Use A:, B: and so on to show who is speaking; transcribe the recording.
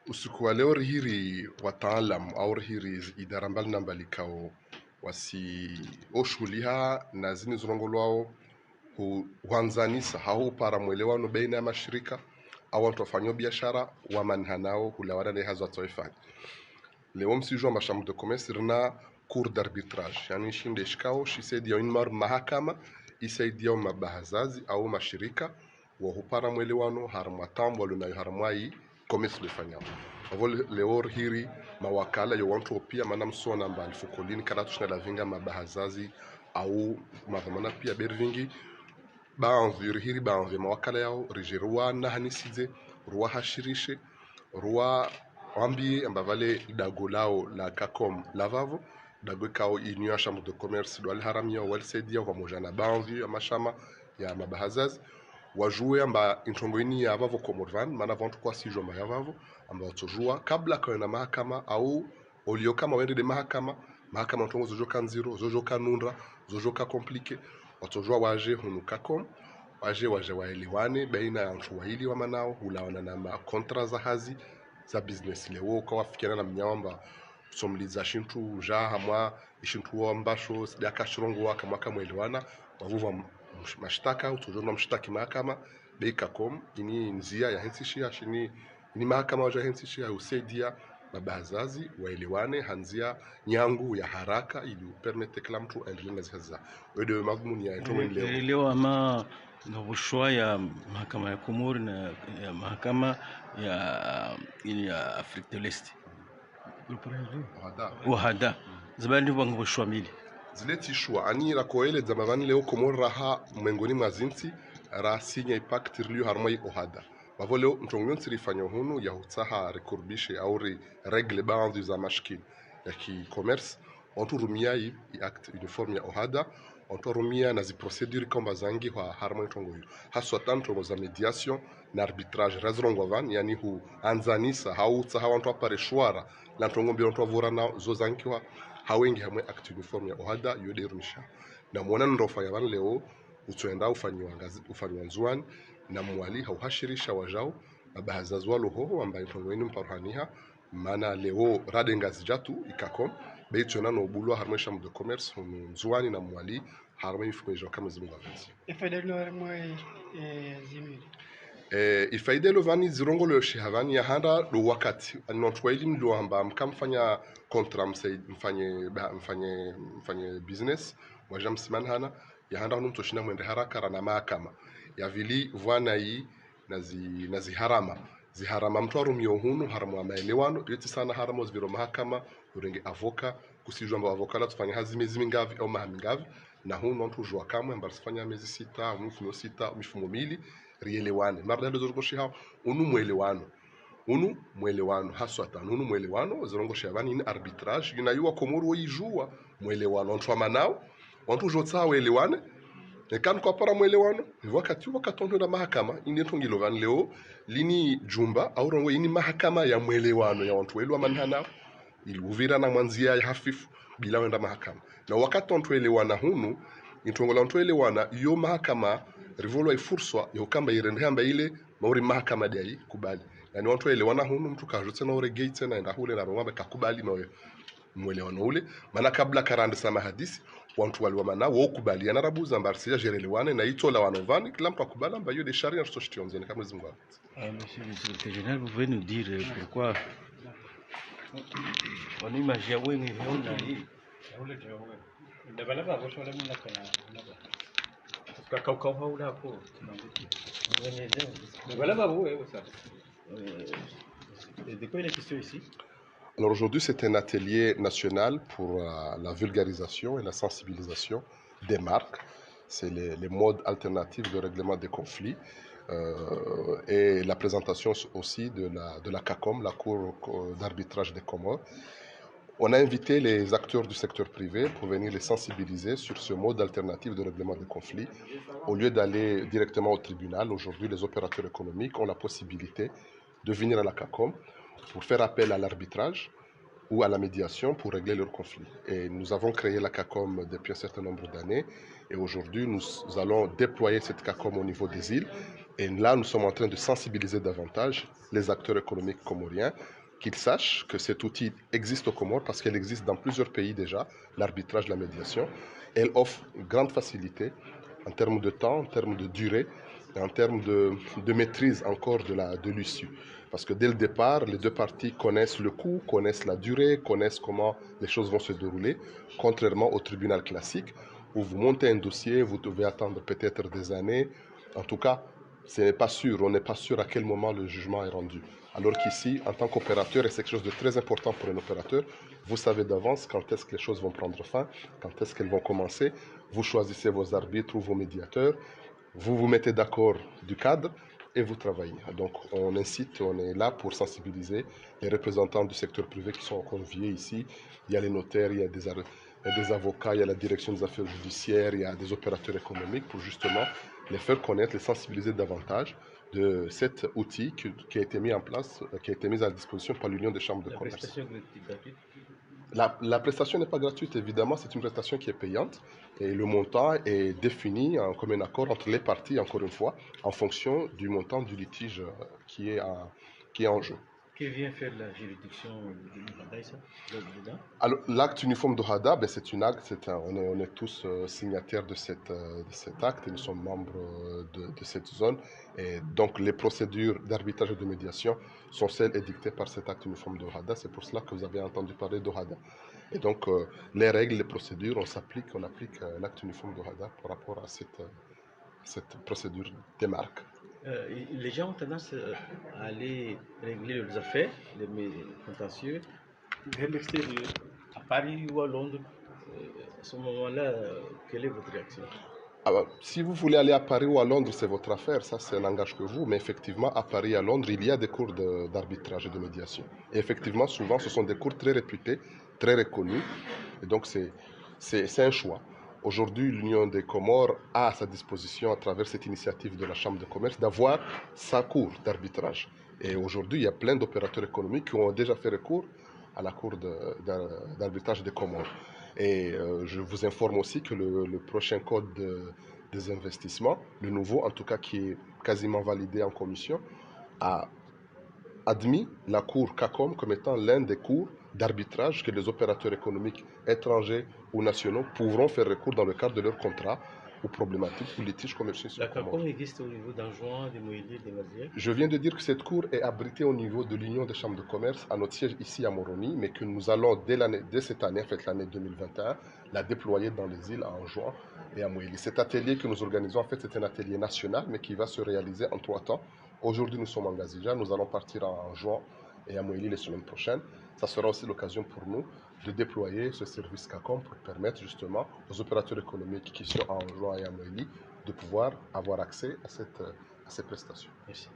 A: usiku wa leo hiri wataalam au hiri idara mbalimbali kao wasioshughuliha na zini zilongolwao huanzanisa hau para mwelewano baina ya mashirika au watu wafanyao biashara wamanhanao hulawana na hazo watoifanya leo msijua mashamu de commerce rina cour d'arbitrage yani shinde shikao shisaidia inmar mahakama isaidia mabahazazi au mashirika wa hupara mwelewano harmatambo lunayo harmai commerce lifanyao avo leo hiri mawakala yo wantu pia mana msona mbali fukolini kana tushina vinga mabahazazi au madhamana pia bervingi baanvi hiri baanvi mawakala yao rijerua na hanisize ruwa hashirishe ruwa wambi ambavale dago lao la kakom lavavo dago kao inua chambre de commerce do alharamia walsedia pamoja na baanvi ya mashama ya mabahazazi wajue amba intongoini ya vavo komorvan mana vantu kwa sijo ma yavavo amba watojua kabla kwa na mahakama au olio kama wende de mahakama ntongo zojoka nziro zojoka nundra zojoka komplike watojua waje hunu kakom waje waelewane baina ya watu wawili wa manao hulawana na makontra za hazi za business leo kwa wafikiana na mnyamba somliza shintu ja hamwa ishintu ambasho sidaka shirongo waka mwaka mwelewana wavuva mashtaka utojona mshtaki mahakama beikakom ini nzia ya hensishia shini ini mahakama waja hensishia usaidia mabahazazi waelewane hanzia nyangu ya haraka ili permete kila mtu aendelee na zihaza wewe madhumuni ya ntomo
B: leo ama ngabushwa ya mahakama ya Komori na ya mahakama ya Afrika de l'Est wahada zabani wangabushwa mili
A: ziletishwa ani la koele za mavani leo Komori raha mengoni mazinti ra sinya impact rilio harmai ohada bavo leo mtongon sirifanya hunu ya hutaha rekordishe au regle baadhi za mashkil ya ki commerce ontu rumia i act uniforme ya ohada ontu rumia na zi procedure kamba zangi wa harmai tongo hiyo haswa tanto za mediation na arbitrage razrongo van yani hu anzanisa hauta hawantu apare shwara na tongo mbio ontu avura na zo zangi wa hawengi hamwe act uniforme ya ohada yode rumisha na muona ndofa ya van leo utoenda ufanywa nzuani na mwali hauhashirisha wajao mabahazazi walo hoho ambaye tongoini mparuhaniha mana leo radenga zijatu ikakom beitona no bulwa harmesha de commerce nzuani na mwali harme ifukwejo kama zimu gavenzi ifaidelo vani zirongo lo shihavani ya handa do wakati anotwaili ndo amba mkamfanya kontra mfanye business waja msimani hana ya handa hunu mtoshina mwende haraka na mahakama ya vili vwana hii na ziharama mtu arumio hunu haramu wa maelewano yeti sana haramu ziviro mahakama urenge avoka kusijua amba avokala tufanya hazi miezi mingavi au mahamingavi na hunu mtu ujua kamwe amba tufanya miezi 6 mifumo 6 mifumo mili rielewane marda ndo zogoshi hao unu mwelewano haswa tano unu mwelewano zirongo shavani ni arbitrage inayua Komoro yijua mwelewano ontu amanao ontu jotsa welewane nekanu kwa para mwelewano wakati wakatondo na mahakama inetongilo van leo lini jumba au rongo ini mahakama ya mwelewano ya watu welu manhana ili uvira na mwanzia ya hafifu bila wenda mahakama na wakati watu elewana hunu intongola watu elewana yo mahakama rivolo ifurswa yo kamba irende hamba ile mauri mahakama dai kubali yani watu elewana hunu mtu kajutse na ore gate na enda hule na rongwa kakubali na mwelewano ule maana kabla karande sama hadisi wantu waliwamana wokubaliana rabuza mbarsia jerelewane na itola wanovani kila mtu akubala mba yo de sharia soshtionzene kama zimwa.
B: Monsieur le secrétaire général, vous pouvez nous dire pourquoi on imagine wengi viona hii
C: ndabalaba bosho le muna kana kakau haula hapo ndabalaba wewe sasa de quoi il est question ici?
A: Alors aujourd'hui, c'est un atelier national pour la vulgarisation et la sensibilisation des marques. C'est les modes alternatifs de règlement des conflits et la présentation aussi de la CACOM, la Cour d'arbitrage des Comores. On a invité les acteurs du secteur privé pour venir les sensibiliser sur ce mode alternatif de règlement des conflits. Au lieu d'aller directement au tribunal, aujourd'hui, les opérateurs économiques ont la possibilité de venir à la CACOM pour faire appel à l'arbitrage ou à la médiation pour régler leurs conflits. Et nous avons créé la CACOM depuis un certain nombre d'années Et aujourd'hui, nous allons déployer cette CACOM au niveau des îles. Et là, nous sommes en train de sensibiliser davantage les acteurs économiques comoriens, qu'ils sachent que cet outil existe aux Comores parce qu'elle existe dans plusieurs pays déjà, l'arbitrage, la médiation. Elle offre une grande facilité en termes de temps, en termes de durée et en termes de maîtrise encore de l'issue. Parce que dès le départ, les deux parties connaissent le coût, connaissent la durée, connaissent comment les choses vont se dérouler, contrairement au tribunal classique où vous montez un dossier, vous devez attendre peut-être des années. En tout cas, ce n'est pas sûr, on n'est pas sûr à quel moment le jugement est rendu. Alors qu'ici, en tant qu'opérateur, et c'est quelque chose de très important pour un opérateur, vous savez d'avance quand est-ce que les choses vont prendre fin, quand est-ce qu'elles vont commencer. Vous choisissez vos arbitres ou vos médiateurs, vous vous mettez d'accord du cadre et vous travaillez. Donc on incite, on est là pour sensibiliser les représentants du secteur privé qui sont conviés ici. Il y a les notaires, il y a des avocats, il y a la direction des affaires judiciaires, il y a des opérateurs économiques pour justement les faire connaître, les sensibiliser davantage de cet outil qui a été mis en place, qui a été mis à disposition par l'Union des chambres de commerce.
C: La prestation est gratuite.
A: La prestation n'est pas gratuite, évidemment, c'est une prestation qui est payante et le montant est défini en commun accord entre les parties, encore une fois, en fonction du montant du litige qui est en jeu.
C: Que vient faire la juridiction du Hadaïsa dedans?
A: Alors, l'acte uniforme de Hada, ben, c'est une acte, on est tous signataires de cet acte et nous sommes membres de cette zone. Et donc, les procédures d'arbitrage et de médiation sont celles édictées par cet acte uniforme de Hada. C'est pour cela que vous avez entendu parler de Hada. Et donc, les règles, les procédures, on applique l'acte uniforme de Hada par rapport à cette procédure des marques.
C: Les gens ont tendance à aller régler leurs affaires, les contentieux, vers l'extérieur, à Paris ou à Londres. À ce moment-là, quelle est votre réaction?
A: Alors, si vous voulez aller à Paris ou à Londres, c'est votre affaire, ça, ça n'engage que vous. Mais effectivement, à Paris et à Londres, il y a des cours d'arbitrage et de médiation. Et effectivement, souvent, ce sont des cours très réputés, très reconnus. Et donc, c'est un choix. Aujourd'hui, l'Union des Comores a à sa disposition, à travers cette initiative de la Chambre de commerce, d'avoir sa cour d'arbitrage. Et aujourd'hui, il y a plein d'opérateurs économiques qui ont déjà fait recours à la cour d'arbitrage des Comores. Et je vous informe aussi que le prochain code des investissements, le nouveau en tout cas qui est quasiment validé en commission, a admis la cour CACOM comme étant l'un des cours d'arbitrage que les opérateurs économiques étrangers ou nationaux pourront faire recours dans le cadre de leur contrat ou problématiques ou litiges commerciaux sur
C: La
A: Comores.
C: CACOM existe au niveau d'Anjouan, de Moïli, de Mazières.
A: Je viens de dire que cette cour est abritée au niveau de l'Union des chambres de commerce à notre siège ici à Moroni, mais que nous allons dès cette année, en fait l'année 2021, la déployer dans les îles à Anjouan et à Moïli. Cet atelier que nous organisons, en fait, c'est un atelier national, mais qui va se réaliser en 3 temps. Aujourd'hui, nous sommes en Gazija, nous allons partir à Anjouan et à Moïli les semaines prochaines. Ça sera aussi l'occasion pour nous de déployer ce service CACOM pour permettre justement aux opérateurs économiques qui sont à Anjouan et à Moïli de pouvoir avoir accès à ces prestations.
C: Merci.